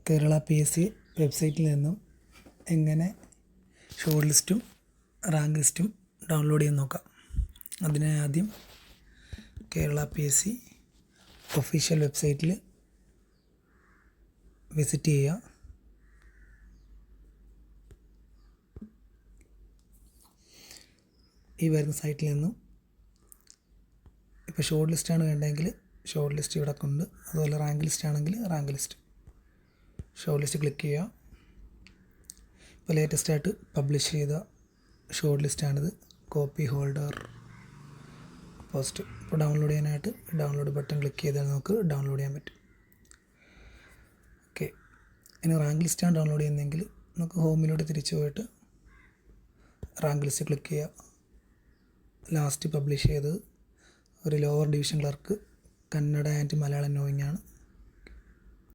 Kerala PSC വെബ്സൈറ്റിൽ നിന്നും എങ്ങനെ ഷോർട്ട് ലിസ്റ്റും റാങ്ക് ലിസ്റ്റും ഡൗൺലോഡ് ചെയ്യാൻ നോക്കാം. അതിന് ആദ്യം കേരള PSC ഒഫീഷ്യൽ വെബ്സൈറ്റിൽ വിസിറ്റ് ചെയ്യുക. ഈ വരുന്ന സൈറ്റിൽ നിന്നും ഇപ്പോൾ ഷോർട്ട് ലിസ്റ്റാണ് വേണ്ടതെങ്കിൽ ഷോർട്ട് ലിസ്റ്റ് ഇവിടെ ഉണ്ട്. അതുപോലെ റാങ്ക് ലിസ്റ്റ് ആണെങ്കിൽ rank list. Short list click ചെയ്യുക. ഇപ്പോൾ ലേറ്റസ്റ്റ് ആയിട്ട് പബ്ലിഷ് ചെയ്ത ഷോർട്ട് ലിസ്റ്റാണിത്. Copy holder post. ഇപ്പോൾ ഡൗൺലോഡ് ചെയ്യാനായിട്ട് ഡൗൺലോഡ് ബട്ടൺ ക്ലിക്ക് ചെയ്താൽ നമുക്ക് ഡൗൺലോഡ് ചെയ്യാൻ പറ്റും. ഓക്കെ, ഇനി റാങ്ക് ലിസ്റ്റാണ് ഡൗൺലോഡ് ചെയ്യുന്നതെങ്കിൽ നമുക്ക് ഹോമിലോട്ട് തിരിച്ചു പോയിട്ട് റാങ്ക് ലിസ്റ്റ് ക്ലിക്ക് ചെയ്യുക. ലാസ്റ്റ് പബ്ലിഷ് ചെയ്തത് ഒരു lower division clerk Kannada and Malayalam knowing ആണ്.